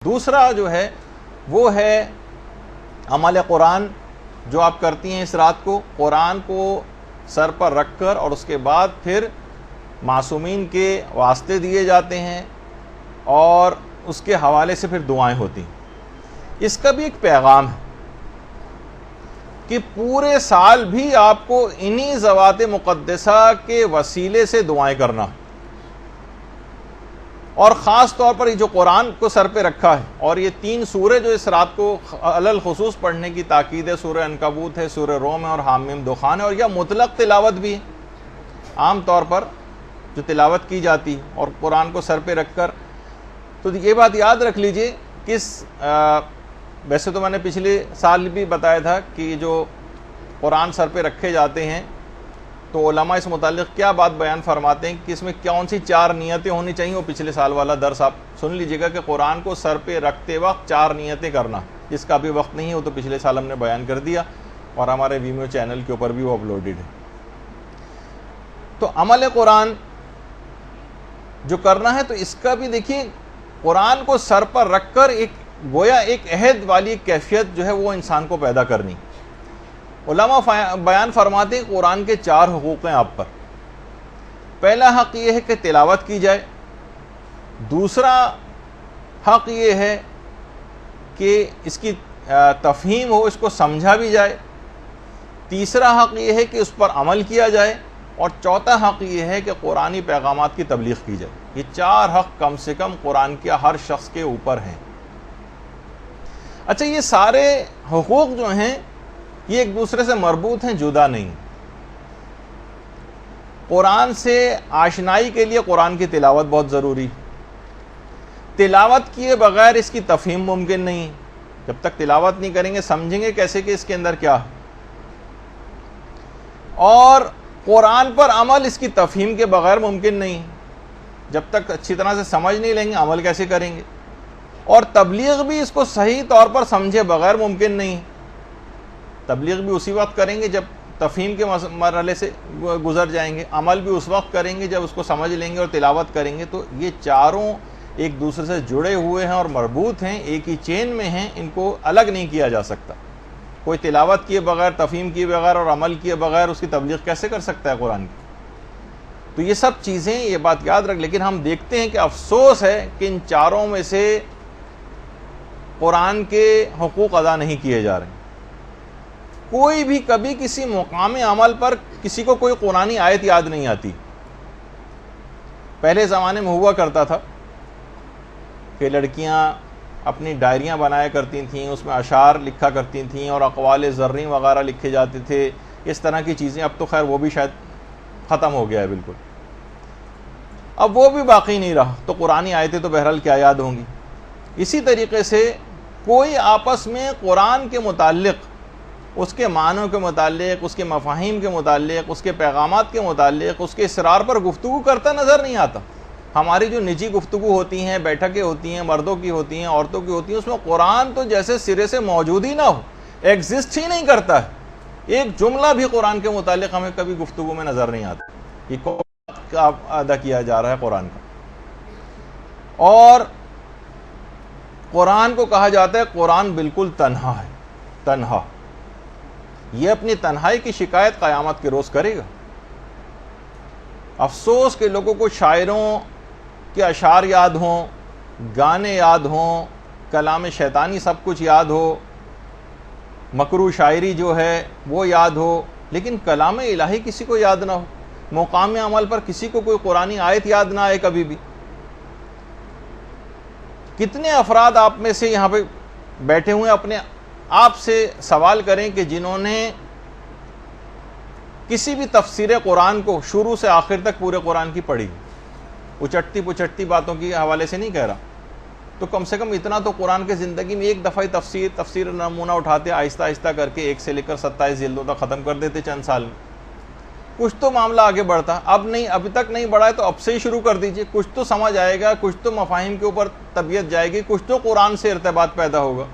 دوسرا جو ہے وہ ہے عمل قرآن جو آپ کرتی ہیں اس رات کو، قرآن کو سر پر رکھ کر، اور اس کے بعد پھر معصومین کے واسطے دیے جاتے ہیں اور اس کے حوالے سے پھر دعائیں ہوتی ہیں۔ اس کا بھی ایک پیغام ہے کہ پورے سال بھی آپ کو انہی ذوات مقدسہ کے وسیلے سے دعائیں کرنا، اور خاص طور پر یہ جو قرآن کو سر پہ رکھا ہے، اور یہ 3 سورے جو اس رات کو علل خصوص پڑھنے کی تاکید ہے، سورہ عنکبوت ہے، سورہ روم ہے اور حامیم دخان ہے، اور یہ مطلق تلاوت بھی ہے عام طور پر جو تلاوت کی جاتی ہے، اور قرآن کو سر پہ رکھ کر۔ تو یہ بات یاد رکھ لیجئے کہ ویسے تو میں نے پچھلے سال بھی بتایا تھا کہ جو قرآن سر پہ رکھے جاتے ہیں تو علماء اس متعلق کیا بات بیان فرماتے ہیں کہ اس میں کون سی 4 نیتیں ہونی چاہیے۔ وہ پچھلے سال والا درس آپ سن لیجئے گا کہ قرآن کو سر پہ رکھتے وقت 4 نیتیں کرنا، جس کا بھی وقت نہیں ہے وہ تو پچھلے سال ہم نے بیان کر دیا، اور ہمارے ویمیو چینل کے اوپر بھی وہ اپلوڈڈ ہے۔ تو عمل قرآن جو کرنا ہے تو اس کا بھی دیکھیے، قرآن کو سر پر رکھ کر ایک گویا ایک عہد والی کیفیت جو ہے وہ انسان کو پیدا کرنی۔ علماء بیان فرماتے ہیں قرآن کے 4 حقوق ہیں آپ پر۔ پہلا حق یہ ہے کہ تلاوت کی جائے، دوسرا حق یہ ہے کہ اس کی تفہیم ہو، اس کو سمجھا بھی جائے، تیسرا حق یہ ہے کہ اس پر عمل کیا جائے، اور چوتھا حق یہ ہے کہ قرآنی پیغامات کی تبلیغ کی جائے۔ یہ 4 حق کم سے کم قرآن کے ہر شخص کے اوپر ہیں۔ اچھا، یہ سارے حقوق جو ہیں یہ ایک دوسرے سے مربوط ہیں، جدا نہیں۔ قرآن سے آشنائی کے لیے قرآن کی تلاوت بہت ضروری، تلاوت کیے بغیر اس کی تفہیم ممکن نہیں۔ جب تک تلاوت نہیں کریں گے سمجھیں گے کیسے کہ اس کے اندر کیا ہے، اور قرآن پر عمل اس کی تفہیم کے بغیر ممکن نہیں۔ جب تک اچھی طرح سے سمجھ نہیں لیں گے عمل کیسے کریں گے، اور تبلیغ بھی اس کو صحیح طور پر سمجھے بغیر ممکن نہیں۔ تبلیغ بھی اسی وقت کریں گے جب تفہیم کے مرحلے سے گزر جائیں گے، عمل بھی اس وقت کریں گے جب اس کو سمجھ لیں گے اور تلاوت کریں گے۔ تو یہ چاروں ایک دوسرے سے جڑے ہوئے ہیں اور مربوط ہیں، ایک ہی چین میں ہیں، ان کو الگ نہیں کیا جا سکتا۔ کوئی تلاوت کیے بغیر، تفہیم کیے بغیر اور عمل کیے بغیر اس کی تبلیغ کیسے کر سکتا ہے قرآن کی؟ تو یہ سب چیزیں، یہ بات یاد رکھ، لیکن ہم دیکھتے ہیں کہ افسوس ہے کہ ان چاروں میں سے قرآن کے حقوق ادا نہیں کیے جا رہے۔ کوئی بھی کبھی کسی مقام عمل پر کسی کو کوئی قرآنی آیت یاد نہیں آتی۔ پہلے زمانے میں ہوا کرتا تھا کہ لڑکیاں اپنی ڈائریاں بنایا کرتی تھیں، اس میں اشعار لکھا کرتی تھیں اور اقوال زرعی وغیرہ لکھے جاتے تھے، اس طرح کی چیزیں۔ اب تو خیر وہ بھی شاید ختم ہو گیا ہے بالکل، اب وہ بھی باقی نہیں رہا، تو قرآنی آیتیں تو بہرحال کیا یاد ہوں گی۔ اسی طریقے سے کوئی آپس میں قرآن کے متعلق، اس کے معنوں کے متعلق، اس کے مفاہیم کے متعلق، اس کے پیغامات کے متعلق، اس کے اسرار پر گفتگو کرتا نظر نہیں آتا۔ ہماری جو نجی گفتگو ہوتی ہیں، بیٹھکیں ہوتی ہیں، مردوں کی ہوتی ہیں، عورتوں کی ہوتی ہیں، اس میں قرآن تو جیسے سرے سے موجود ہی نہ ہو، ایگزسٹ ہی نہیں کرتا ہے۔ ایک جملہ بھی قرآن کے متعلق ہمیں کبھی گفتگو میں نظر نہیں آتا۔ یہ کون ادا کیا جا رہا ہے قرآن کا؟ اور قرآن کو کہا جاتا ہے قرآن بالکل تنہا ہے، تنہا۔ یہ اپنی تنہائی کی شکایت قیامت کے روز کرے گا۔ افسوس کہ لوگوں کو شاعروں کے اشعار یاد ہوں، گانے یاد ہوں، کلام شیطانی سب کچھ یاد ہو، مکروہ شاعری جو ہے وہ یاد ہو، لیکن کلام الہی کسی کو یاد نہ ہو، مقام عمل پر کسی کو کوئی قرآنی آیت یاد نہ آئے کبھی بھی۔ کتنے افراد آپ میں سے یہاں پہ بیٹھے ہوئے اپنے آپ سے سوال کریں کہ جنہوں نے کسی بھی تفسیر قرآن کو شروع سے آخر تک پورے قرآن کی پڑھی، اچٹتی پچٹتی باتوں کی حوالے سے نہیں کہہ رہا، تو کم سے کم اتنا تو قرآن کے زندگی میں ایک دفعہ تفسیر نمونہ اٹھاتے، آہستہ آہستہ کر کے 1 سے لے کر 27 جلدوں تک ختم کر دیتے چند سال میں۔ کچھ تو معاملہ آگے بڑھتا، اب نہیں، ابھی تک نہیں بڑھا ہے تو اب سے ہی شروع کر دیجئے، کچھ تو سمجھ آئے گا، کچھ تو مفاہیم کے اوپر طبیعت جائے گی، کچھ تو قرآن سے ارتباط پیدا ہوگا۔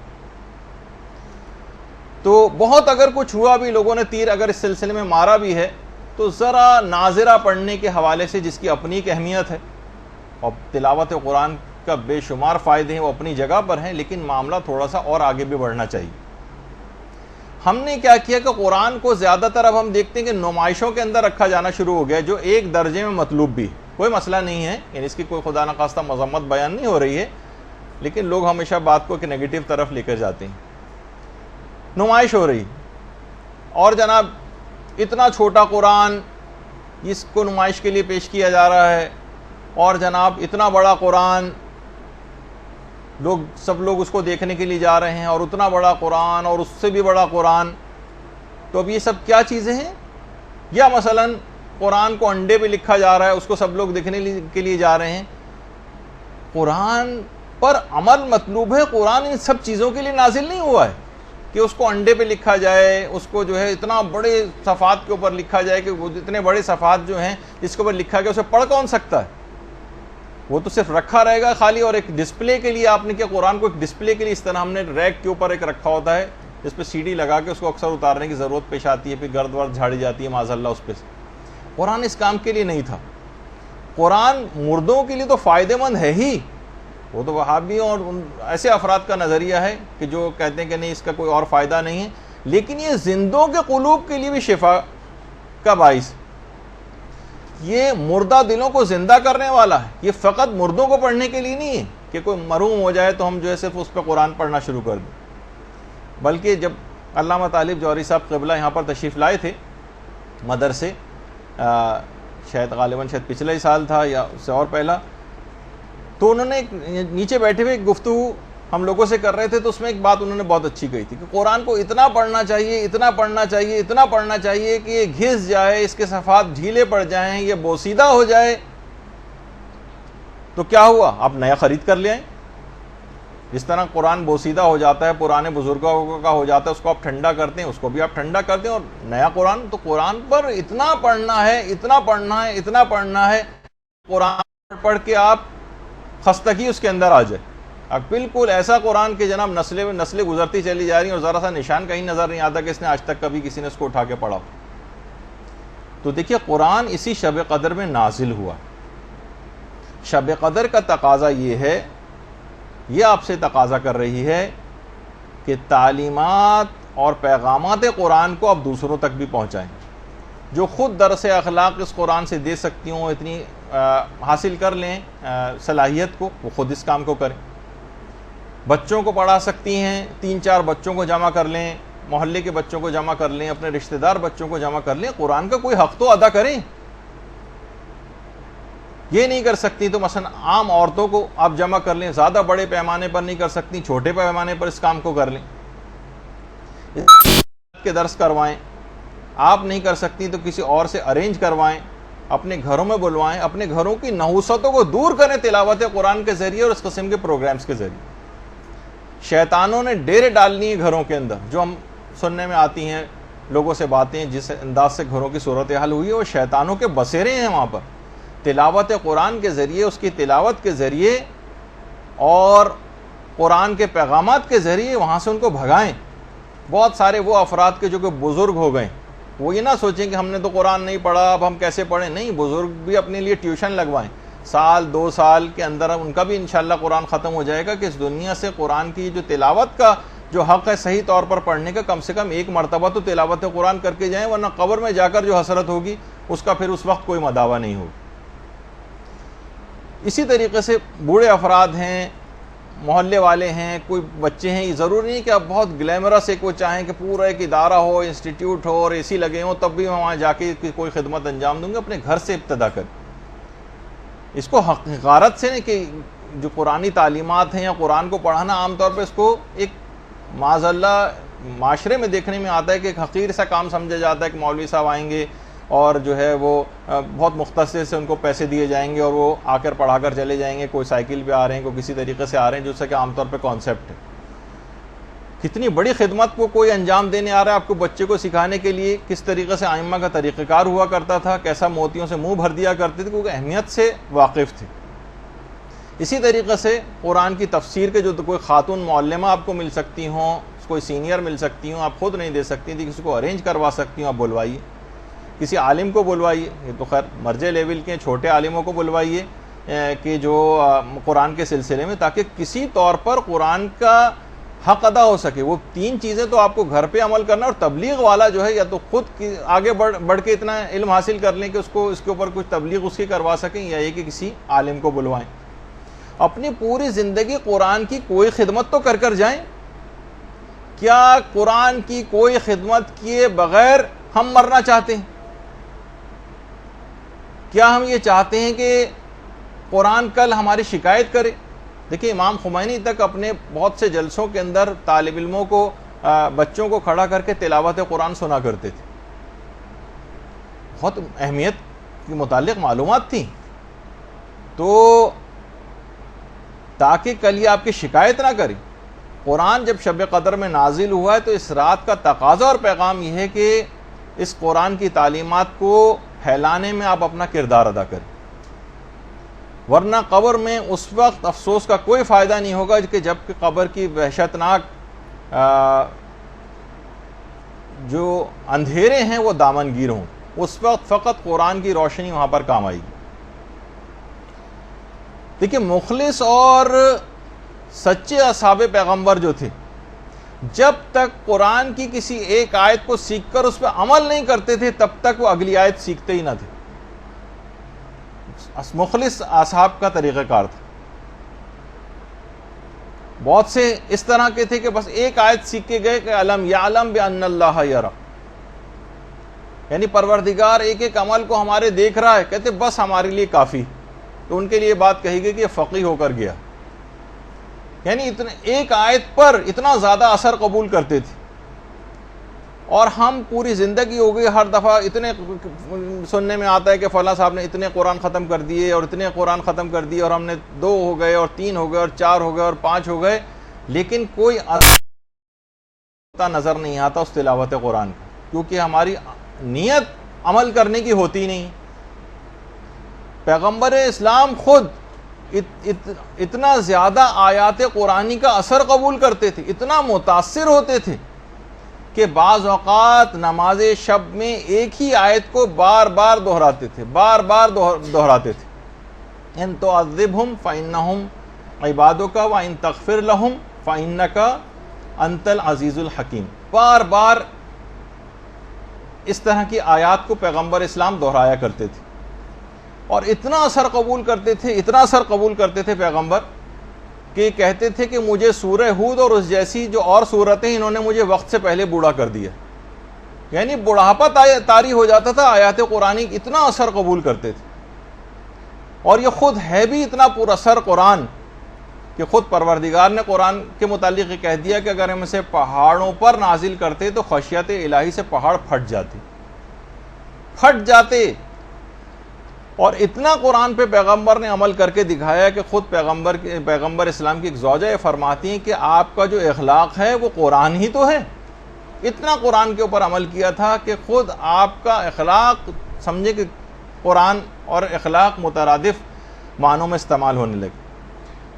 تو بہت اگر کچھ ہوا بھی، لوگوں نے تیر اگر اس سلسلے میں مارا بھی ہے، تو ذرا ناظرہ پڑھنے کے حوالے سے جس کی اپنی ایک اہمیت ہے، اور تلاوت قرآن کا بے شمار فائدے ہیں، وہ اپنی جگہ پر ہیں، لیکن معاملہ تھوڑا سا اور آگے بھی بڑھنا چاہیے۔ ہم نے کیا کیا کہ قرآن کو زیادہ تر اب ہم دیکھتے ہیں کہ نمائشوں کے اندر رکھا جانا شروع ہو گیا، جو ایک درجے میں مطلوب بھی، کوئی مسئلہ نہیں ہے، یعنی اس کی کوئی خدا نخواستہ مذمت بیان نہیں ہو رہی ہے، لیکن لوگ ہمیشہ بات کو ایک نیگیٹو طرف لے کر جاتے ہیں۔ نمائش ہو رہی، اور جناب اتنا چھوٹا قرآن اس کو نمائش کے لیے پیش کیا جا رہا ہے، اور جناب اتنا بڑا قرآن سب لوگ اس کو دیکھنے کے لیے جا رہے ہیں، اور اتنا بڑا قرآن اور اس سے بھی بڑا قرآن۔ تو اب یہ سب کیا چیزیں ہیں؟ یا مثلا قرآن کو انڈے پہ لکھا جا رہا ہے، اس کو سب لوگ دیکھنے کے لیے جا رہے ہیں۔ قرآن پر عمل مطلوب ہے، قرآن ان سب چیزوں کے لیے نازل نہیں ہوا ہے کہ اس کو انڈے پہ لکھا جائے، اس کو جو ہے اتنا بڑے صفحات کے اوپر لکھا جائے کہ وہ اتنے بڑے صفحات جو ہیں جس کے اوپر لکھا گیا اسے پڑھ کون سکتا ہے؟ وہ تو صرف رکھا رہے گا خالی، اور ایک ڈسپلے کے لیے آپ نے کیا قرآن کو ایک ڈسپلے کے لیے اس طرح ہم نے ریک کے اوپر ایک رکھا ہوتا ہے جس پہ سی ڈی لگا کے اس کو اکثر اتارنے کی ضرورت پیش آتی ہے، پھر گرد ورد جھاڑی جاتی ہے معاذ اللہ اس پہ سے۔ قرآن اس کام کے لیے نہیں تھا۔ قرآن مردوں کے لیے تو فائدہ مند ہے ہی، وہ تو وہابیوں اور ایسے افراد کا نظریہ ہے کہ جو کہتے ہیں کہ نہیں اس کا کوئی اور فائدہ نہیں ہے، لیکن یہ زندوں کے قلوب کے لیے بھی شفا کا باعث، یہ مردہ دلوں کو زندہ کرنے والا ہے۔ یہ فقط مردوں کو پڑھنے کے لیے نہیں ہے کہ کوئی مرحوم ہو جائے تو ہم جو ہے صرف اس پہ قرآن پڑھنا شروع کر دیں، بلکہ جب علامہ طالب جوہری صاحب قبلہ یہاں پر تشریف لائے تھے مدرسے، شاید غالباً پچھلے ہی سال تھا یا اس سے اور پہلا، تو انہوں نے نیچے بیٹھے ہوئے ایک گفتگو ہم لوگوں سے کر رہے تھے، تو اس میں ایک بات انہوں نے بہت اچھی کہی تھی کہ قرآن کو اتنا پڑھنا چاہیے، اتنا پڑھنا چاہیے، اتنا پڑھنا چاہیے کہ یہ گھس جائے، اس کے صفحات ڈھیلے پڑ جائیں، یہ بوسیدہ ہو جائے تو کیا ہوا؟ آپ نیا خرید کر لے آئیں۔ جس طرح قرآن بوسیدہ ہو جاتا ہے، پرانے بزرگوں کا ہو جاتا ہے، اس کو آپ ٹھنڈا کرتے ہیں، اس کو بھی آپ ٹھنڈا کرتے ہیں، اور نیا قرآن، تو قرآن پر اتنا پڑھنا ہے، اتنا پڑھنا ہے، اتنا پڑھنا ہے، قرآن پڑھ کے آپ خستگی اس کے اندر آ جائے۔ اب بالکل ایسا قرآن کہ جناب نسلیں گزرتی چلی جا رہی ہیں اور ذرا سا نشان کہیں نظر نہیں آتا کہ اس نے آج تک کبھی کسی نے اس کو اٹھا کے پڑھا۔ تو دیکھیے قرآن اسی شب قدر میں نازل ہوا۔ شب قدر کا تقاضا یہ ہے، یہ آپ سے تقاضا کر رہی ہے کہ تعلیمات اور پیغامات قرآن کو آپ دوسروں تک بھی پہنچائیں۔ جو خود درس اخلاق اس قرآن سے دے سکتی ہوں، اتنی حاصل کر لیں صلاحیت کو، وہ خود اس کام کو کریں۔ بچوں کو پڑھا سکتی ہیں، 3-4 بچوں کو جمع کر لیں، محلے کے بچوں کو جمع کر لیں، اپنے رشتہ دار بچوں کو جمع کر لیں، قرآن کا کوئی حق تو ادا کریں۔ یہ نہیں کر سکتی تو مثلا عام عورتوں کو آپ جمع کر لیں، زیادہ بڑے پیمانے پر نہیں کر سکتی، چھوٹے پیمانے پر اس کام کو کر لیں، کے درس کروائیں۔ آپ نہیں کر سکتی تو کسی اور سے ارینج کروائیں، اپنے گھروں میں بلوائیں، اپنے گھروں کی نحوستوں کو دور کریں تلاوت قرآن کے ذریعے اور اس قسم کے پروگرامز کے ذریعے۔ شیطانوں نے ڈیرے ڈالنی ہے گھروں کے اندر، جو ہم سننے میں آتی ہیں لوگوں سے باتیں، جس انداز سے گھروں کی صورتحال ہوئی ہے، وہ شیطانوں کے بسیرے ہیں وہاں پر۔ تلاوت قرآن کے ذریعے، اس کی تلاوت کے ذریعے اور قرآن کے پیغامات کے ذریعے وہاں سے ان کو بھگائیں۔ بہت سارے وہ افراد کے جو کہ بزرگ ہو گئے، وہ یہ نہ سوچیں کہ ہم نے تو قرآن نہیں پڑھا، اب ہم کیسے پڑھیں۔ نہیں، بزرگ بھی اپنے لیے ٹیوشن لگوائیں، 1-2 سال کے اندر ان کا بھی انشاءاللہ قرآن ختم ہو جائے گا کہ اس دنیا سے قرآن کی جو تلاوت کا جو حق ہے صحیح طور پر پڑھنے کا، کم سے کم ایک مرتبہ تو تلاوت قرآن کر کے جائیں، ورنہ قبر میں جا کر جو حسرت ہوگی اس کا پھر اس وقت کوئی مداوع نہیں ہوگا۔ اسی طریقے سے بوڑھے افراد ہیں، محلے والے ہیں، کوئی بچے ہیں، یہ ضروری نہیں کہ آپ بہت گلیمرس ایک وہ چاہیں کہ پورا ایک ادارہ ہو، انسٹیٹیوٹ ہو اور اے سی لگے ہوں تب بھی میں وہاں جا کے کوئی خدمت انجام دوں گا۔ اپنے گھر سے ابتدا کریں، اس کو حقارت سے نہیں کہ جو قرآنی تعلیمات ہیں یا قرآن کو پڑھانا، عام طور پہ اس کو ایک معاذ اللہ معاشرے میں دیکھنے میں آتا ہے کہ ایک حقیر سا کام سمجھا جاتا ہے کہ مولوی صاحب آئیں گے اور جو ہے وہ بہت مختصر سے ان کو پیسے دیے جائیں گے اور وہ آ کر پڑھا کر چلے جائیں گے، کوئی سائیکل پہ آ رہے ہیں، کوئی کسی طریقے سے آ رہے ہیں، جو سے کہ عام طور پہ کانسیپٹ ہے۔ کتنی بڑی خدمت کو کوئی انجام دینے آ رہا ہے آپ کو بچے کو سکھانے کے لیے، کس طریقے سے ائمہ کا طریقہ کار ہوا کرتا تھا، کیسا موتیوں سے منہ بھر دیا کرتے تھے، کیونکہ اہمیت سے واقف تھے۔ اسی طریقے سے قرآن کی تفسیر کے جو کوئی خاتون معلمہ آپ کو مل سکتی ہوں، کوئی سینئر مل سکتی ہوں، آپ خود نہیں دے سکتی تھی، کسی کو ارینج کروا سکتی ہوں، آپ بلوائیے، کسی عالم کو بلوائیے، یہ تو خیر مرجع لیول کے چھوٹے عالموں کو بلوائیے، کہ جو قرآن کے سلسلے میں، تاکہ کسی طور پر قرآن کا حق ادا ہو سکے۔ وہ 3 چیزیں تو آپ کو گھر پہ عمل کرنا، اور تبلیغ والا جو ہے یا تو خود آگے بڑھ کے اتنا علم حاصل کر لیں کہ اس کے اوپر کچھ تبلیغ اس کی کروا سکیں، یا یہ کہ کسی عالم کو بلوائیں۔ اپنی پوری زندگی قرآن کی کوئی خدمت تو کر جائیں۔ کیا قرآن کی کوئی خدمت کیے بغیر ہم مرنا چاہتے ہیں؟ کیا ہم یہ چاہتے ہیں کہ قرآن کل ہماری شکایت کرے؟ دیکھیں، امام خمینی تک اپنے بہت سے جلسوں کے اندر طالب علموں کو، بچوں کو کھڑا کر کے تلاوت قرآن سنا کرتے تھے۔ بہت اہمیت کے متعلق معلومات تھیں، تو تاکہ کل یہ آپ کی شکایت نہ کریں۔ قرآن جب شب قدر میں نازل ہوا ہے تو اس رات کا تقاضا اور پیغام یہ ہے کہ اس قرآن کی تعلیمات کو پھیلانے میں آپ اپنا کردار ادا کریں، ورنہ قبر میں اس وقت افسوس کا کوئی فائدہ نہیں ہوگا کہ جب کہ قبر کی وحشتناک جو اندھیرے ہیں وہ دامن گیر ہوں۔ اس وقت فقط قرآن کی روشنی وہاں پر کام آئے گی۔ دیکھیں، مخلص اور سچے اصحاب پیغمبر جو تھے، جب تک قرآن کی کسی ایک آیت کو سیکھ کر اس پہ عمل نہیں کرتے تھے تب تک وہ اگلی آیت سیکھتے ہی نہ تھے۔ مخلص اصحاب کا طریقہ کار تھا۔ بہت سے اس طرح کے تھے کہ بس ایک آیت سیکھ کے گئے کہ علم یعلم بان اللہ یرا، یعنی پروردگار ایک ایک عمل کو ہمارے دیکھ رہا ہے، کہتے بس ہمارے لیے کافی۔ تو ان کے لیے بات کہی گئی کہ یہ فقیہ ہو کر گیا، یعنی ایک آیت پر اتنا زیادہ اثر قبول کرتے تھے۔ اور ہم پوری زندگی ہو گئی، ہر دفعہ اتنے سننے میں آتا ہے کہ فلاں صاحب نے اتنے قرآن ختم کر دیے اور اتنے قرآن ختم کر دیے، اور ہم نے 2 ہو گئے اور 3 ہو گئے اور 4 ہو گئے اور 5 ہو گئے، لیکن کوئی نظر نہیں آتا اس تلاوت قرآن کا، کیونکہ ہماری نیت عمل کرنے کی ہوتی نہیں۔ پیغمبر اسلام خود اتنا زیادہ آیات قرآنی کا اثر قبول کرتے تھے، اتنا متاثر ہوتے تھے کہ بعض اوقات نماز شب میں ایک ہی آیت کو بار بار دہراتے تھے۔ ان تعذبہم فإنہم عبادک وإن تغفر لہم فإنک انت العزیز الحکیم۔ بار بار اس طرح کی آیات کو پیغمبر اسلام دہرایا کرتے تھے، اور اتنا اثر قبول کرتے تھے پیغمبر کہ کہتے تھے کہ مجھے سورہ ہود اور اس جیسی جو اور صورتیں انہوں نے مجھے وقت سے پہلے بوڑھا کر دیا، یعنی بڑھاپا طاری ہو جاتا تھا۔ آیات قرآنی اتنا اثر قبول کرتے تھے، اور یہ خود ہے بھی اتنا پر اثر قرآن کہ خود پروردگار نے قرآن کے متعلق یہ کہہ دیا کہ اگر ہم اسے پہاڑوں پر نازل کرتے تو خشیت الہی سے پہاڑ پھٹ جاتے۔ اور اتنا قرآن پہ پیغمبر نے عمل کر کے دکھایا کہ خود پیغمبر اسلام کی ایک زوجہ یہ فرماتی ہیں کہ آپ کا جو اخلاق ہے وہ قرآن ہی تو ہے۔ اتنا قرآن کے اوپر عمل کیا تھا کہ خود آپ کا اخلاق سمجھے کہ قرآن اور اخلاق مترادف معنوں میں استعمال ہونے لگے۔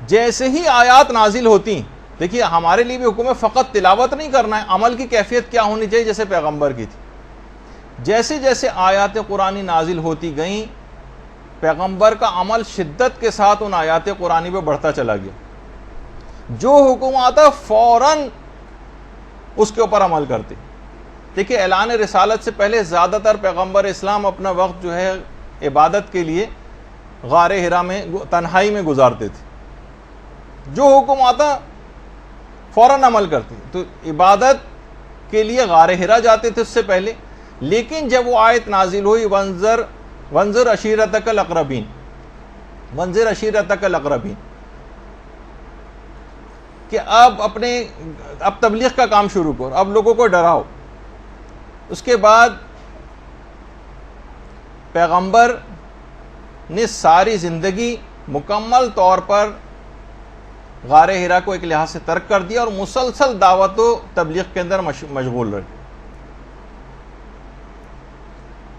جیسے ہی آیات نازل ہوتی، دیکھیے ہمارے لیے بھی حکم ہے فقط تلاوت نہیں کرنا ہے، عمل کی کیفیت کیا ہونی چاہیے جیسے پیغمبر کی تھی۔ جیسے جیسے آیات قرآنی نازل ہوتی گئیں، پیغمبر کا عمل شدت کے ساتھ ان آیات قرآنی پہ بڑھتا چلا گیا۔ جو حکم آتا فوراً اس کے اوپر عمل کرتے۔ دیکھیے اعلان رسالت سے پہلے زیادہ تر پیغمبر اسلام اپنا وقت جو ہے عبادت کے لیے غار حرا میں تنہائی میں گزارتے تھے۔ جو حکم آتا فوراً عمل کرتے، تو عبادت کے لیے غار حرا جاتے تھے اس سے پہلے۔ لیکن جب وہ آیت نازل ہوئی وانذر عشیرتک الاقربین، کہ اب تبلیغ کا کام شروع کرو، اب لوگوں کو ڈراؤ۔ اس کے بعد پیغمبر نے ساری زندگی مکمل طور پر غار حرا کو ایک لحاظ سے ترک کر دیا اور مسلسل دعوت و تبلیغ کے اندر مشغول رہے،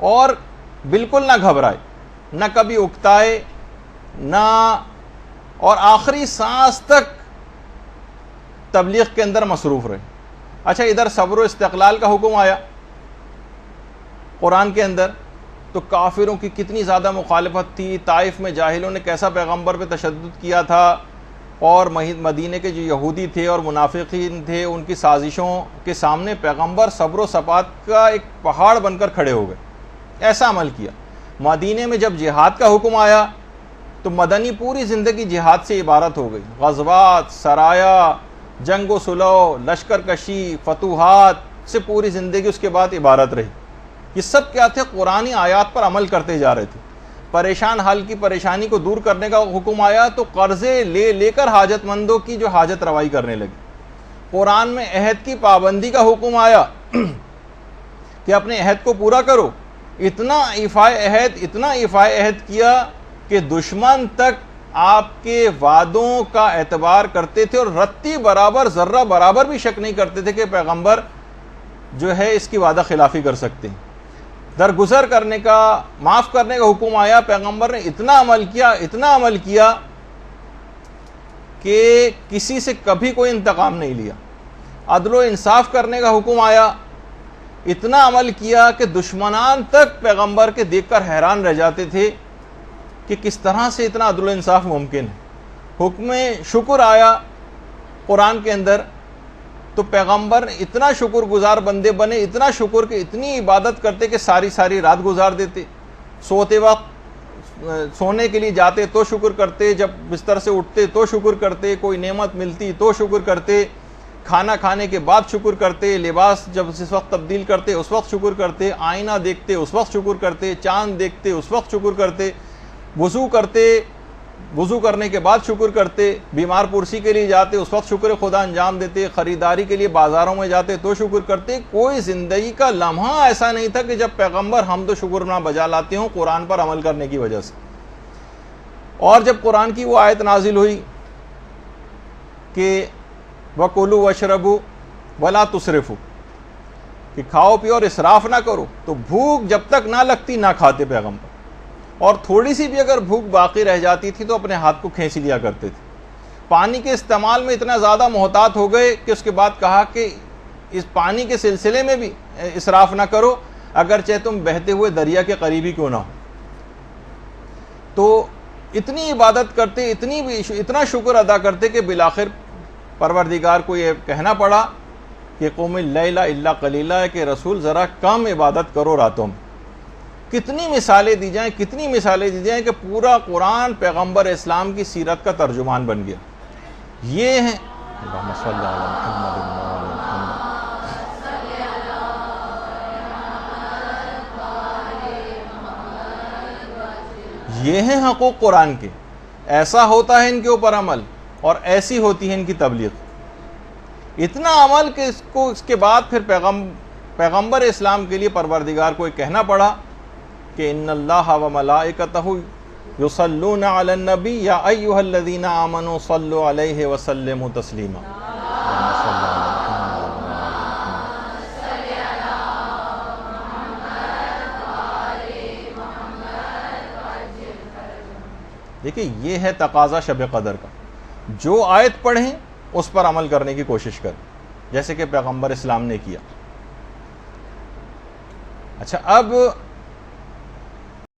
اور بالکل نہ گھبرائے، نہ کبھی اکتائے، نہ، اور آخری سانس تک تبلیغ کے اندر مصروف رہے۔ اچھا، ادھر صبر و استقلال کا حکم آیا قرآن کے اندر تو کافروں کی کتنی زیادہ مخالفت تھی، طائف میں جاہلوں نے کیسا پیغمبر پہ تشدد کیا تھا، اور مدینے کے جو یہودی تھے اور منافقین تھے ان کی سازشوں کے سامنے پیغمبر صبر و ثبات کا ایک پہاڑ بن کر کھڑے ہو گئے، ایسا عمل کیا۔ مدینے میں جب جہاد کا حکم آیا تو مدنی پوری زندگی جہاد سے عبارت ہو گئی، غزوات، سرایا، جنگ و صلح، لشکر کشی، فتوحات سے پوری زندگی اس کے بعد عبارت رہی۔ یہ سب کیا تھے؟ قرآنی آیات پر عمل کرتے جا رہے تھے۔ پریشان حال کی پریشانی کو دور کرنے کا حکم آیا تو قرضے لے کر حاجت مندوں کی جو حاجت روائی کرنے لگے۔ قرآن میں عہد کی پابندی کا حکم آیا کہ اپنے عہد کو پورا کرو۔ اتنا ایفائے عہد کیا کہ دشمن تک آپ کے وعدوں کا اعتبار کرتے تھے اور رتی برابر، ذرہ برابر بھی شک نہیں کرتے تھے کہ پیغمبر جو ہے اس کی وعدہ خلافی کر سکتے ہیں۔ درگزر کرنے کا، معاف کرنے کا حکم آیا، پیغمبر نے اتنا عمل کیا کہ کسی سے کبھی کوئی انتقام نہیں لیا۔ عدل و انصاف کرنے کا حکم آیا، اتنا عمل کیا کہ دشمنان تک پیغمبر کے دیکھ کر حیران رہ جاتے تھے کہ کس طرح سے اتنا عدل و انصاف ممکن ہے۔ حکم شکر آیا قرآن کے اندر، تو پیغمبر اتنا شکر گزار بندے بنے، اتنا شکر کہ اتنی عبادت کرتے کہ ساری رات گزار دیتے۔ سوتے وقت، سونے کے لیے جاتے تو شکر کرتے، جب بستر سے اٹھتے تو شکر کرتے، کوئی نعمت ملتی تو شکر کرتے، کھانا کھانے کے بعد شکر کرتے، لباس جب اس وقت تبدیل کرتے اس وقت شکر کرتے، آئینہ دیکھتے اس وقت شکر کرتے، چاند دیکھتے اس وقت شکر کرتے، وضو کرنے کے بعد شکر کرتے، بیمار پرسی کے لیے جاتے اس وقت شکر خدا انجام دیتے، خریداری کے لیے بازاروں میں جاتے تو شکر کرتے۔ کوئی زندگی کا لمحہ ایسا نہیں تھا کہ جب پیغمبر حمد و شکر نہ بجا لاتے ہوں قرآن پر عمل کرنے کی وجہ سے۔ اور جب قرآن کی وہ آیت نازل ہوئی کہ وَكُلُوا وَاشْرَبُوا وَلَا تُسْرِفُوا، کہ کھاؤ پیو اور اسراف نہ کرو، تو بھوک جب تک نہ لگتی نہ کھاتے پیغمبر، اور تھوڑی سی بھی اگر بھوک باقی رہ جاتی تھی تو اپنے ہاتھ کو کھینچ لیا کرتے تھے۔ پانی کے استعمال میں اتنا زیادہ محتاط ہو گئے کہ اس کے بعد کہا کہ اس پانی کے سلسلے میں بھی اسراف نہ کرو، اگرچہ تم بہتے ہوئے دریا کے قریبی کیوں نہ ہو۔ تو اتنی عبادت کرتے، اتنا شکر ادا کرتے کہ بالآخر پروردگار کو یہ کہنا پڑا کہ قوم اللیل الا قلیلا، کہ رسول ذرا کم عبادت کرو راتوں میں۔ کتنی مثالیں دی جائیں کہ پورا قرآن پیغمبر اسلام کی سیرت کا ترجمان بن گیا۔ یہ ہیں اللہم صلی علی محمد وعلی محمد۔ یہ ہیں حقوق قرآن کے، ایسا ہوتا ہے ان کے اوپر عمل اور ایسی ہوتی ہے ان کی تبلیغ۔ اتنا عمل کہ اس کے بعد پھر پیغمبر اسلام کے لیے پروردگار کو کہنا پڑا کہ ان اللہ و ملائکتہ یصلون علی النبی یا ایھا الذین آمنوا صلوا علیہ وسلموا تسلیما۔ دیکھیں یہ ہے تقاضا شب قدر کا، جو آیت پڑھیں اس پر عمل کرنے کی کوشش کریں، جیسے کہ پیغمبر اسلام نے کیا۔ اچھا، اب